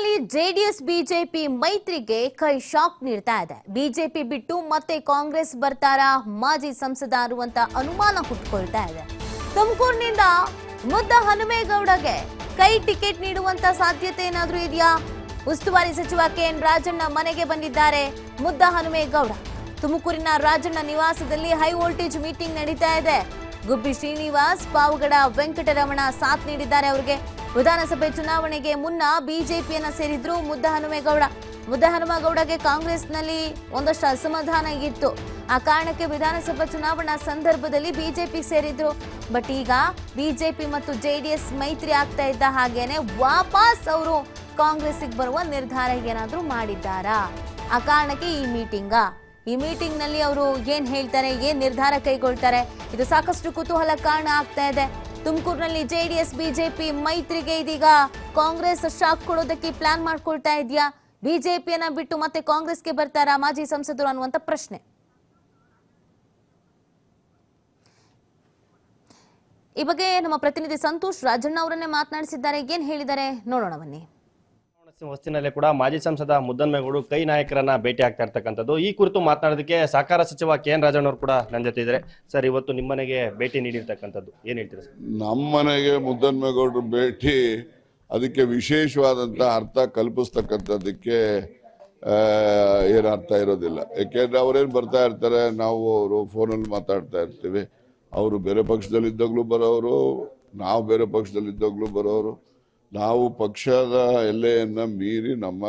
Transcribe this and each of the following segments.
ತುಮಕೂರಿನಲ್ಲಿ JDS BJP ಮೈತ್ರಿಗೆ ಕೈ shock ನೀಡ್ತಾ ಇದೆ. ಬಿಜೆಪಿ ಬಿಟ್ಟು ಮತ್ತೆ ಕಾಂಗ್ರೆಸ್ ಬರ್ತಾರಾ ಮಾಜಿ ಸಂಸದ ಅನ್ನುವಂತ ಅನುಮಾನ ಹುಟ್ಟುಕೊಳ್ತಾ ಇದೆ. ತುಮಕೂರಿನಿಂದ ಮುದ್ದ ಹನುಮೇಗೌಡಗೆ ಕೈ ಟಿಕೆಟ್ ನೀಡುವಂತ ಸಾಧ್ಯತೆ ಏನಾದ್ರೂ ಇದೆಯಾ? ಉಸ್ತುವಾರಿ ಸಚಿವ ಕೆಎನ್ ರಾಜಣ್ಣ ಮನೆಗೆ ಬಂದಿದ್ದಾರೆ ಮುದ್ದ ಹನುಮೇಗೌಡ. ತುಮಕೂರಿನ ರಾಜಣ್ಣ ನಿವಾಸದಲ್ಲಿ ಹೈ ವೋಲ್ಟೇಜ್ ಮೀಟಿಂಗ್ ನಡೀತಾ ಇದೆ. ಗುಬ್ಬಿ ಶ್ರೀನಿವಾಸ್, ಪಾವಗಡ ವೆಂಕಟರಮಣ ಸಾಥ್ ನೀಡಿದ್ದಾರೆ. ಅವರಿಗೆ ವಿಧಾನಸಭೆ ಚುನಾವಣೆಗೆ ಮುನ್ನ ಬಿಜೆಪಿಯನ್ನ ಸೇರಿದ್ರು ಮುದ್ದ ಹನುಮೇಗೌಡಗೆ ಕಾಂಗ್ರೆಸ್ನಲ್ಲಿ ಒಂದಷ್ಟು ಅಸಮಾಧಾನ ಇತ್ತು. ಆ ಕಾರಣಕ್ಕೆ ವಿಧಾನಸಭಾ ಚುನಾವಣಾ ಸಂದರ್ಭದಲ್ಲಿ ಬಿಜೆಪಿ ಸೇರಿದ್ರು. ಬಟ್ ಈಗ ಬಿಜೆಪಿ ಮತ್ತು ಜೆಡಿಎಸ್ ಮೈತ್ರಿ ಆಗ್ತಾ ಇದ್ದ ಹಾಗೇನೆ ವಾಪಸ್ ಅವರು ಕಾಂಗ್ರೆಸ್ಗೆ ಬರುವ ನಿರ್ಧಾರ ಏನಾದ್ರೂ ಮಾಡಿದ್ದಾರಾ? ಆ ಕಾರಣಕ್ಕೆ ಈ ಮೀಟಿಂಗ್ ನಲ್ಲಿ ಅವರು ಏನ್ ಹೇಳ್ತಾರೆ, ಏನ್ ನಿರ್ಧಾರ ಕೈಗೊಳ್ತಾರೆ, ಇದು ಸಾಕಷ್ಟು ಕುತೂಹಲ ಕಾರಣ ಆಗ್ತಾ ಇದೆ. ತುಮಕೂರಿನಲ್ಲಿ ಜೆಡಿಎಸ್ ಬಿಜೆಪಿ ಮೈತ್ರಿಗೆ ಇದೀಗ ಕಾಂಗ್ರೆಸ್ ಶಾಕ್ ಕೊಡೋದಕ್ಕೆ ಪ್ಲಾನ್ ಮಾಡ್ಕೊಳ್ತಾ ಇದೆಯಾ? ಬಿಜೆಪಿಯನ್ನ ಬಿಟ್ಟು ಮತ್ತೆ ಕಾಂಗ್ರೆಸ್ಗೆ ಬರ್ತಾರಾ ಮಾಜಿ ಸಂಸದರು ಅನ್ನುವಂತ ಪ್ರಶ್ನೆ. ಈ ಬಗ್ಗೆ ನಮ್ಮ ಪ್ರತಿನಿಧಿ ಸಂತೋಷ್ ರಾಜಣ್ಣ ಅವರನ್ನೇ ಮಾತನಾಡಿಸಿದ್ದಾರೆ. ಏನ್ ಹೇಳಿದ್ದಾರೆ ನೋಡೋಣ ಬನ್ನಿ. ಹೊಸ್ತಿನಲ್ಲೇ ಕೂಡ ಮಾಜಿ ಸಂಸದ ಮುದ್ದನ್ಮೇಗೌಡರು ಕೈ ನಾಯಕರನ್ನ ಭೇಟಿ ಆಗ್ತಾ ಇರ್ತಕ್ಕಂಥದ್ದು. ಈ ಕುರಿತು ಮಾತನಾಡೋದಕ್ಕೆ ಸಹಕಾರ ಸಚಿವ ಕೆಎನ್ ರಾಜಣ್ಣ ಅವರು ಕೂಡ ನನ್ನ ಜೊತೆ ಇದ್ದಾರೆ. ಸರ್, ಇವತ್ತು ನಿಮ್ಮ ಮನೆಗೆ ಭೇಟಿ ನೀಡಿರ್ತಕ್ಕಂಥದ್ದು ಏನ್ ಹೇಳ್ತೀರಾ ಸರ್? ನಮ್ಮ ಮನೆಗೆ ಮುದ್ದನ್ಮೇಗೌಡರು ಭೇಟಿ ಅದಕ್ಕೆ ವಿಶೇಷವಾದಂತ ಅರ್ಥ ಕಲ್ಪಿಸ್ತಕ್ಕಂಥದ್ದಕ್ಕೆ ಏನು ಅರ್ಥ ಇರೋದಿಲ್ಲ. ಯಾಕೆಂದ್ರೆ ಅವ್ರೇನು ಬರ್ತಾ ಇರ್ತಾರೆ, ನಾವು ಅವರು ಫೋನಲ್ಲಿ ಮಾತಾಡ್ತಾ ಇರ್ತೀವಿ. ಅವರು ಬೇರೆ ಪಕ್ಷದಲ್ಲಿದ್ದಾಗಲೂ ಬರೋರು, ನಾವು ಬೇರೆ ಪಕ್ಷದಲ್ಲಿದ್ದಾಗಲೂ ಬರೋರು. ನಾವು ಪಕ್ಷದ ಎಲ್ಲೆಯನ್ನು ಮೀರಿ ನಮ್ಮ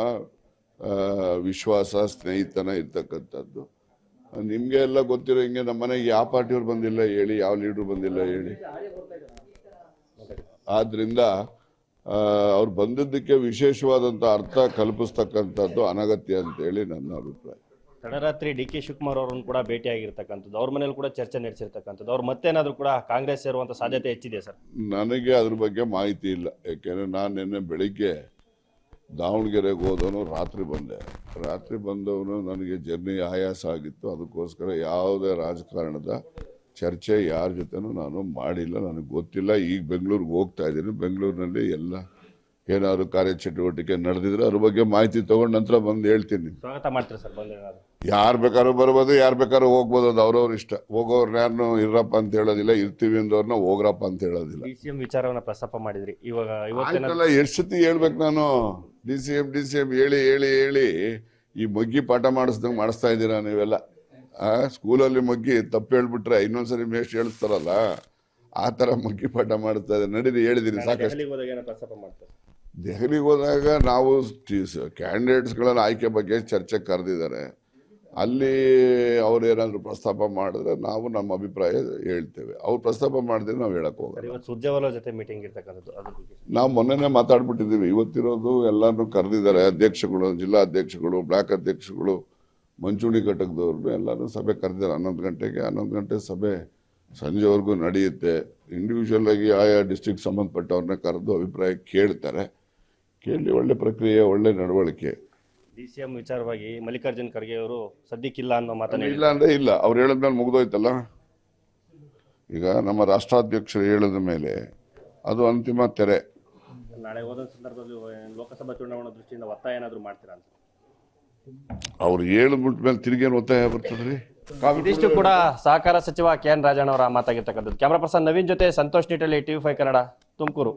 ವಿಶ್ವಾಸ ಸ್ನೇಹಿತನ ಇರ್ತಕ್ಕಂಥದ್ದು. ನಿಮಗೆ ಎಲ್ಲ ಗೊತ್ತಿರೋ ಹಿಂಗೆ ನಮ್ಮ ಮನೆಗೆ ಯಾವ ಪಾರ್ಟಿಯವ್ರು ಬಂದಿಲ್ಲ ಹೇಳಿ, ಯಾವ ಲೀಡ್ರು ಬಂದಿಲ್ಲ ಹೇಳಿ. ಆದ್ರಿಂದ ಅವ್ರು ಬಂದಿದ್ದಕ್ಕೆ ವಿಶೇಷವಾದಂಥ ಅರ್ಥ ಕಲ್ಪಿಸ್ತಕ್ಕಂಥದ್ದು ಅನಗತ್ಯ ಅಂತೇಳಿ ನನ್ನ ಅಭಿಪ್ರಾಯ. ತಡರಾತ್ರಿ ಡಿ.ಕೆ. ಶಿವಕುಮಾರ್ ಅವರನ್ನು ಕೂಡ ಭೇಟಿ ಆಗಿರ್ತಕ್ಕಂಥದ್ದು, ಅವ್ರ ಮನೇಲಿ ಕೂಡ ಚರ್ಚೆ ನಡೆಸಿರ್ತಕ್ಕಂಥದ್ದು. ಅವ್ರು ಮತ್ತೇನಾದ್ರೂ ಕೂಡ ಕಾಂಗ್ರೆಸ್ ಸೇರುವಂತ ಸಾಧ್ಯತೆ ಹೆಚ್ಚಿದೆ ಸರ್? ನನಗೆ ಅದ್ರ ಬಗ್ಗೆ ಮಾಹಿತಿ ಇಲ್ಲ. ಯಾಕೆಂದ್ರೆ ನಾನು ನಿನ್ನೆ ಬೆಳಿಗ್ಗೆ ದಾವಣಗೆರೆಗೆ ಹೋದವನು, ರಾತ್ರಿ ಬಂದವನು ನನಗೆ ಜರ್ನಿ ಆಯಾಸ ಆಗಿತ್ತು. ಅದಕ್ಕೋಸ್ಕರ ಯಾವುದೇ ರಾಜಕಾರಣದ ಚರ್ಚೆ ಯಾರ ಜೊತೆನೂ ನಾನು ಮಾಡಿಲ್ಲ, ನನಗೆ ಗೊತ್ತಿಲ್ಲ. ಈಗ ಬೆಂಗಳೂರಿಗೆ ಹೋಗ್ತಾ ಇದ್ದೀನಿ. ಬೆಂಗಳೂರಿನಲ್ಲಿ ಎಲ್ಲ ಏನಾದ್ರು ಕಾರ್ಯಚಟುವಟಿಕೆ ನಡೆದಿದ್ರೆ ಅದ್ರ ಬಗ್ಗೆ ಮಾಹಿತಿ ತಗೊಂಡ ನಂತರ ಬಂದು ಹೇಳ್ತೀನಿ. ಸ್ವಾಗತ ಮಾಡ್ತೀರಾ ಸರ್? ಯಾರು ಬೇಕಾದ್ರೂ ಬರ್ಬೋದು, ಯಾರು ಬೇಕಾದ್ರೂ ಹೋಗ್ಬೋದು. ಅದು ಅವ್ರವ್ರ ಇಷ್ಟ. ಹೋಗೋರ್ನ ಯಾರನ್ನು ಇರಪ್ಪ ಅಂತ ಹೇಳೋದಿಲ್ಲ, ಇರ್ತೀವಿ ಅಂದವ್ರನ್ನ ಹೋಗ್ರಪ್ಪ ಅಂತ ಹೇಳೋದಿಲ್ಲ. ಡಿ.ಸಿ.ಎಂ ವಿಚಾರವನ್ನ ಪ್ರಸ್ತಾಪ ಮಾಡಿದ್ರಿ. ಇವಾಗ ಎಷ್ಟು ಸತಿ ಹೇಳ್ಬೇಕು ನಾನು? ಡಿ.ಸಿ.ಎಂ ಹೇಳಿ ಈ ಮಗ್ಗಿ ಪಾಠ ಮಾಡಿಸ್ತಾ ಇದ್ದೀರಾ ನೀವೆಲ್ಲ. ಸ್ಕೂಲಲ್ಲಿ ಮಗ್ಗಿ ತಪ್ಪು ಹೇಳ್ಬಿಟ್ರೆ ಇನ್ನೊಂದ್ಸರಿ ಮೇಸ್ಟ್ ಹೇಳಿಸ್ತಾರಲ್ಲ, ಆ ತರ ಮಗ್ಗಿ ಪಾಠ ಮಾಡಿಸ್ತಾ ಇದ್ದಾರೆ. ನಡೀರಿ, ಹೇಳಿದೀನಿ ಸಾಕಷ್ಟು. ದೆಹಲಿಗೆ ಹೋದಾಗ ನಾವು ಕ್ಯಾಂಡಿಡೇಟ್ಸ್ಗಳ ಆಯ್ಕೆ ಬಗ್ಗೆ ಚರ್ಚೆ ಕರೆದಿದ್ದಾರೆ. ಅಲ್ಲಿ ಅವ್ರು ಏನಾದ್ರು ಪ್ರಸ್ತಾಪ ಮಾಡಿದ್ರೆ ನಾವು ನಮ್ಮ ಅಭಿಪ್ರಾಯ ಹೇಳ್ತೇವೆ. ಅವ್ರು ಪ್ರಸ್ತಾಪ ಮಾಡಿದ್ರೆ ನಾವು ಹೇಳಕ್ ಹೋಗೋದು. ಸುರ್ಜೇವಾಲಾ ಜೊತೆ ಮೀಟಿಂಗ್ ಇರ್ತಕ್ಕಂಥದ್ದು, ನಾವು ಮೊನ್ನೆನೇ ಮಾತಾಡ್ಬಿಟ್ಟಿದ್ದೀವಿ. ಇವತ್ತಿರೋದು ಎಲ್ಲಾನು ಕರೆದಿದ್ದಾರೆ. ಅಧ್ಯಕ್ಷಗಳು, ಜಿಲ್ಲಾ ಅಧ್ಯಕ್ಷಗಳು, ಬ್ಲಾಕ್ ಅಧ್ಯಕ್ಷಗಳು, ಮಂಚೂಣಿ ಘಟಕದವ್ರು ಎಲ್ಲಾನು ಸಭೆ ಕರೆದಿದ್ದಾರೆ. 11 ಗಂಟೆ ಸಭೆ ಸಂಜೆವರೆಗೂ ನಡೆಯುತ್ತೆ. ಇಂಡಿವಿಜುವಲ್ ಆಗಿ ಆಯಾ ಡಿಸ್ಟ್ರಿಕ್ಟ್ ಸಂಬಂಧಪಟ್ಟವ್ರನ್ನ ಕರೆದು ಅಭಿಪ್ರಾಯ ಕೇಳ್ತಾರೆ. ಕೇಳಿ ಒಳ್ಳೆ ಪ್ರಕ್ರಿಯೆ, ಒಳ್ಳೆ ನಡವಳಿಕೆ. ಡಿ.ಸಿ.ಎಂ ವಿಚಾರವಾಗಿ ಮಲ್ಲಿಕಾರ್ಜುನ್ ಖರ್ಗೆ ಅವರು ಸದ್ಯಕ್ಕಿಲ್ಲ ಅನ್ನೋ ಮಾತನ್ನ ಇಲ್ಲ ಅಂದ್ರೆ ಇಲ್ಲ, ಅವ್ರು ಹೇಳಿದ್ಮೇಲೆ ಮುಗಿದೋಯ್ತಲ್ಲ. ಈಗ ನಮ್ಮ ರಾಷ್ಟ್ರಾಧ್ಯಕ್ಷರು ಹೇಳಿದ ಮೇಲೆ ಅದು ಅಂತಿಮ ತೆರೆ. ನಾಳೆ ಹೋದ ಸಂದರ್ಭದಲ್ಲಿ ಲೋಕಸಭಾ ಚುನಾವಣಾ ದೃಷ್ಟಿಯಿಂದ ಒತ್ತಾಯ ಏನಾದ್ರು ಮಾಡ್ತೀರಾ ಅಂತ? ಅವ್ರು ಹೇಳಿದ್ಬಿಟ್ಟ ಮೇಲೆ ತಿರುಗೇನು ಒತ್ತಾಯ ಬರ್ತದ್ರಿ? ಇದಿಷ್ಟು ಕೂಡ ಸಹಕಾರ ಸಚಿವ ಕೆಎನ್ ರಾಜಣ್ಣ ಅವರ ಮಾತಾಗಿರ್ತಕ್ಕಂಥದ್ದು. ಕ್ಯಾಮರಾ ಪರ್ಸನ್ ನವೀನ್ ಜೊತೆ ಸಂತೋಷ್ ನಿಟಲಿ, TV5 ಕನ್ನಡ, ತುಮಕೂರು.